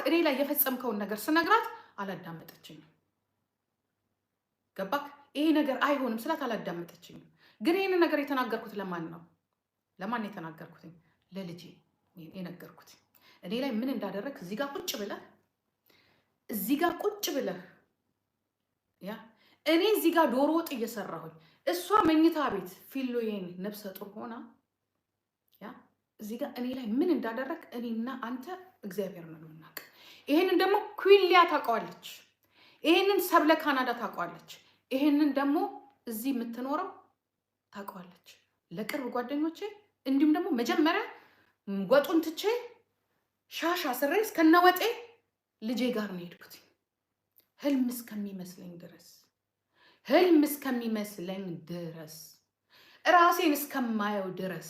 እኔ ላይ የፈጸምከውን ነገር ስነግራት አላዳመጠችኝም። ገባክ? ይሄ ነገር አይሆንም ስላት አላዳመጠችኝም። ግን ይሄንን ነገር የተናገርኩት ለማን ነው? ለማን የተናገርኩት? ለልጄ የነገርኩት። እኔ ላይ ምን እንዳደረግ እዚህ ጋር ቁጭ ብለህ ያ እኔ እዚህ ጋር ዶሮ ወጥ እየሰራሁኝ እሷ መኝታ ቤት ፊሎዬን ነብሰ ጡር ሆና ያ እዚህ ጋር እኔ ላይ ምን እንዳደረግ እኔና አንተ እግዚአብሔር ነው የምናውቅ። ይሄንን ደግሞ ኩዊሊያ ታውቀዋለች። ይሄንን ሰብለ ካናዳ ታውቀዋለች። ይሄንን ደግሞ እዚህ የምትኖረው ታውቀዋለች። ለቅርብ ጓደኞቼ እንዲሁም ደግሞ መጀመሪያ ወጡን ትቼ ሻሽ አስሬ እስከነወጤ ልጄ ጋር ነው የሄድኩት። ህልም እስከሚመስለኝ ድረስ ራሴን እስከማየው ድረስ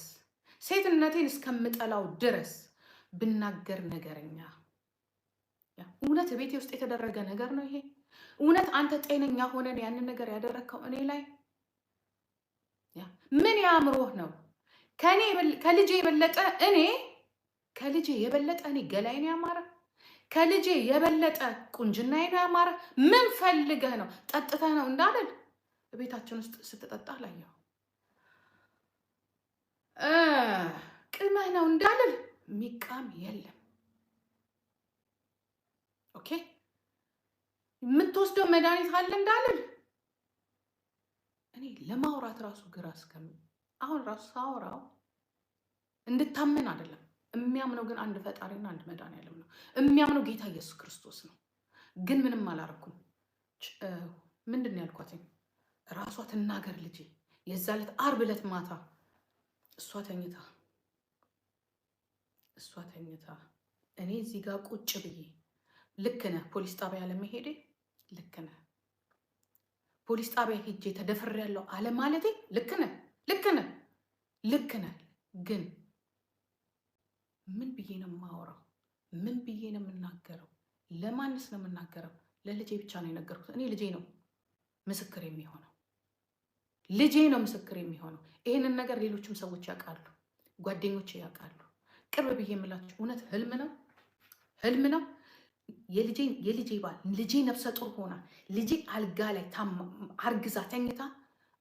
ሴትነቴን እስከምጠላው ድረስ ብናገር ነገረኛ። እውነት ቤቴ ውስጥ የተደረገ ነገር ነው ይሄ? እውነት አንተ ጤነኛ ሆነን ያንን ነገር ያደረግከው እኔ ላይ ምን ያምሮህ ነው? ከልጄ የበለጠ እኔ ገላይን ያማረ ከልጄ የበለጠ ቁንጅናዬ ነው ያማረ። ምን ፈልገህ ነው? ጠጥተህ ነው እንዳልል ቤታችን ውስጥ ስትጠጣ ላየው። ቅመህ ነው እንዳልል ሚቃም የለም። ኦኬ የምትወስደው መድኃኒት አለ እንዳልል እኔ ለማውራት ራሱ ግራ አሁን ራሱ ሳወራው እንድታመን አይደለም የሚያምነው፣ ግን አንድ ፈጣሪና አንድ መድኃኒዓለም ነው የሚያምነው፣ ጌታ ኢየሱስ ክርስቶስ ነው። ግን ምንም አላረኩም። ምንድን ነው ያልኳት? ራሷ ትናገር ልጄ። የዛ ዕለት ዓርብ ዕለት ማታ እሷ ተኝታ እኔ እዚህ ጋር ቁጭ ብዬ ልክ ነህ ፖሊስ ጣቢያ ለመሄዴ ልክ ነህ ፖሊስ ጣቢያ ሄጄ ተደፍሬያለሁ አለ ማለቴ ልክ ነህ። ግን ምን ብዬ ነው የማወራው? ምን ብዬ ነው የምናገረው? ለማንስ ነው የምናገረው? ለልጄ ብቻ ነው የነገርኩት። እኔ ልጄ ነው ምስክር የሚሆነው። ይሄንን ነገር ሌሎችም ሰዎች ያውቃሉ፣ ጓደኞቼ ያውቃሉ። ቅርብ ብዬ የምላችሁ እውነት ህልም ነው። የልጄ ባል ልጄ ነፍሰ ጡር ሆና ልጄ አልጋ ላይ አርግዛ ተኝታ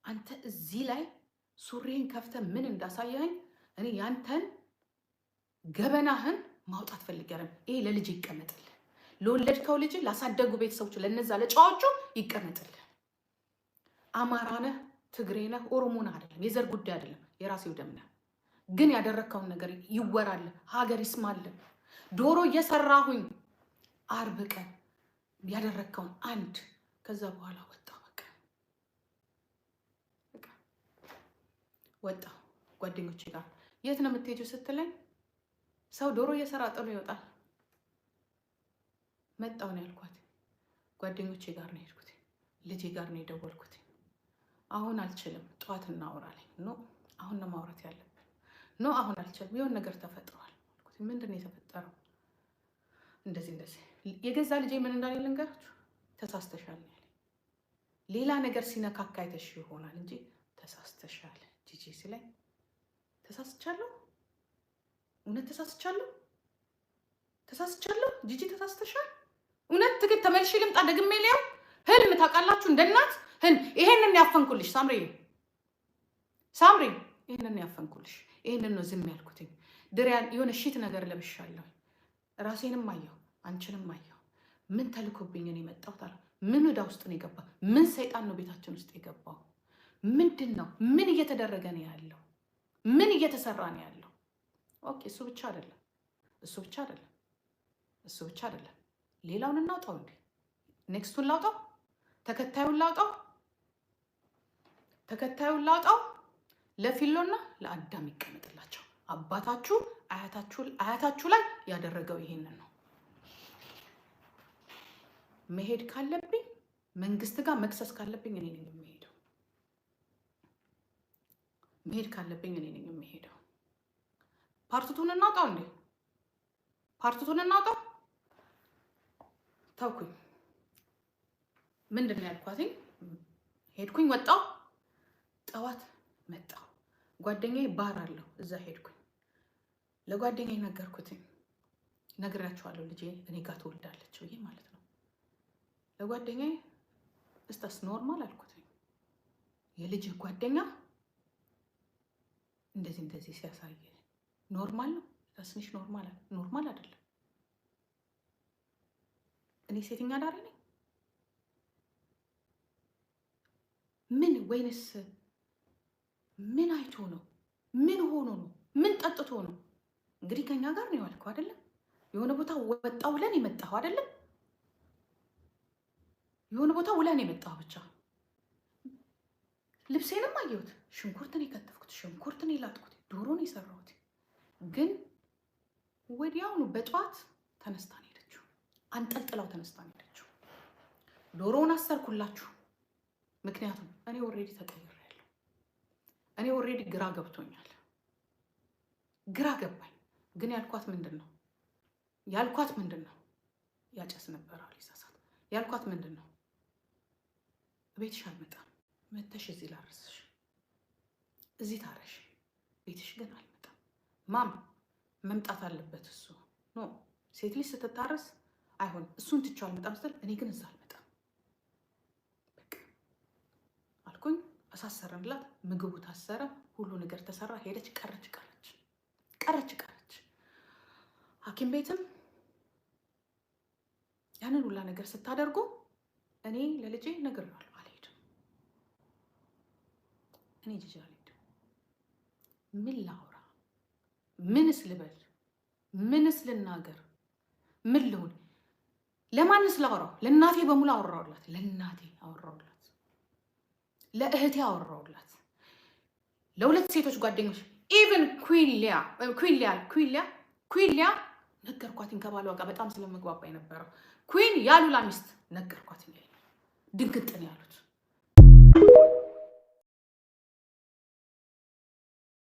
አንተ እዚህ ላይ ሱሪህን ከፍተ ምን እንዳሳየኸኝ እኔ ያንተን ገበናህን ማውጣት ፈልጋለሁ። ይሄ ለልጅ ይቀመጥልህ፣ ለወለድከው ልጅ ላሳደጉ ቤተሰቦች ለነዛ ለጫዎቹ ይቀመጥልህ። አማራ ነህ፣ ትግሬ ነህ፣ ኦሮሞ ነህ አይደለም፣ የዘር ጉዳይ አይደለም፣ የራሴው ደም ነህ። ግን ያደረግከውን ነገር ይወራል፣ ሀገር ይስማል። ዶሮ እየሰራሁኝ ዓርብ ቀን ያደረግከውን አንድ ከዛ በኋላ ወጣ ጓደኞቼ ጋር የት ነው የምትሄጂው ስትለኝ ሰው ዶሮ እየሰራ ጥሎ ይወጣል። መጣሁ ነው ያልኳት። ጓደኞቼ ጋር ነው የሄድኩት፣ ልጄ ጋር ነው የደወልኩት። አሁን አልችልም፣ ጠዋት እናወራለን። ኖ አሁን ነው ማውራት ያለብን። ኖ አሁን አልችልም፣ የሆነ ነገር ተፈጥሯል። ምንድን ነው የተፈጠረው? እንደዚህ የገዛ ልጄ ምን እንዳለ ልንገራችሁ። ተሳስተሻል ነው ያለኝ። ሌላ ነገር ሲነካካ አይተሽ ይሆናል እንጂ ተሳስተሻል ጂጂ ሲለኝ ተሳስቻለሁ። እውነት ተሳስቻለሁ ጂጂ ተሳስተሻል። እውነት ትግል ተመልሼ ልምጣ ደግሜ ሊያው ህልም ታውቃላችሁ፣ እንደናት ይሄንን ያፈንኩልሽ ሳምሪ፣ ይሄንን ያፈንኩልሽ። ይሄንን ነው ዝም ያልኩትኝ። ድሪያን የሆነ ሺት ነገር ለብሻለሁ። ራሴንም አየሁ፣ አንቺንም አየሁ። ምን ተልኮብኝ ነው የመጣሁት አለ። ምን ወዳ ውስጥ ነው የገባ? ምን ሰይጣን ነው ቤታችን ውስጥ የገባው? ምንድን ነው? ምን እየተደረገ ነው ያለው? ምን እየተሰራ ነው ያለው? ኦኬ እሱ ብቻ አይደለም። ሌላውን እናውጣው እንዴ? ኔክስቱን ላውጣው? ተከታዩን ላውጣው? ለፊሎና ለአዳም ይቀመጥላቸው። አባታችሁ አያታችሁ ላይ ያደረገው ይሄንን ነው። መሄድ ካለብኝ መንግስት ጋር መክሰስ ካለብኝ እኔ ነኝ የሚሄደው። ፓርቱቱን እናውጣው እንዴ? ተውኩኝ። ምንድን ነው ያልኳትኝ? ሄድኩኝ፣ ወጣሁ፣ ጠዋት መጣሁ። ጓደኛዬ ባር አለው፣ እዛ ሄድኩኝ። ለጓደኛዬ ነገርኩትኝ። ነግራችኋለሁ። ልጄ እኔ ጋር ትወልዳለች ብዬ ማለት ነው። ለጓደኛዬ እስታስ ኖርማል አልኩት። የልጅህ ጓደኛ እንደዚህ ሲያሳይ ኖርማል ነው? ታስንሽ ኖርማል አይደለም። እኔ ሴተኛ አዳሪ ነኝ? ምን ወይንስ ምን አይቶ ነው? ምን ሆኖ ነው? ምን ጠጥቶ ነው? እንግዲህ ከኛ ጋር ነው ያልከው አይደለም? የሆነ ቦታ ወጣው ብለን የመጣው አይደለም? የሆነ ቦታ ውለን የመጣው ብቻ። ልብሴንም አየሁት። ሽንኩርትን የከተፍኩት፣ ሽንኩርትን የላጥኩት፣ ዶሮን የሰራሁት። ግን ወዲያውኑ በጠዋት ተነስታ ነው ሄደችው። አንጠልጥላው ተነስታ ነው ሄደችው። ዶሮውን አሰርኩላችሁ። ምክንያቱም እኔ ኦልሬዲ ተቀይሬያለሁ። እኔ ኦልሬዲ ግራ ገብቶኛል። ግራ ገባኝ። ግን ያልኳት ምንድን ነው? ያጨስ ነበር አሊሳሳት። ያልኳት ምንድን ነው? ቤትሽ አልመጣም፣ መተሽ እዚህ ላርስሽ፣ እዚህ ታረሽ፣ ቤትሽ ግን አልመጣም። ማም መምጣት አለበት እሱ። ኖ ሴት ልጅ ስትታረስ አይሆን፣ እሱን ትቼው አልመጣም ስትል እኔ ግን እዛ አልመጣም በቃ አልኩኝ። አሳሰረንላት። ምግቡ ታሰረ፣ ሁሉ ነገር ተሰራ። ሄደች፣ ቀረች። ሐኪም ቤትም ያንን ሁላ ነገር ስታደርጉ እኔ ለልጄ ነግሬዋለሁ፣ አልሄድም። እኔ ልጄ አልሄድም። ምን ላውራ? ምንስ ልበል? ምንስ ልናገር? ምን ልሁን? ለማንስ ላውራው? ለእናቴ በሙሉ አወራውላት። ለእናቴ አወራውላት፣ ለእህቴ አወራውላት፣ ለሁለት ሴቶች ጓደኞች ኢቨን ኩዊሊያ ነገርኳትኝ። ከባሏ ጋር በጣም ስለመግባባ የነበረው ኩዊን ያሉላ ሚስት ነገርኳትኝ። ድንግጥ ነው ያሉት።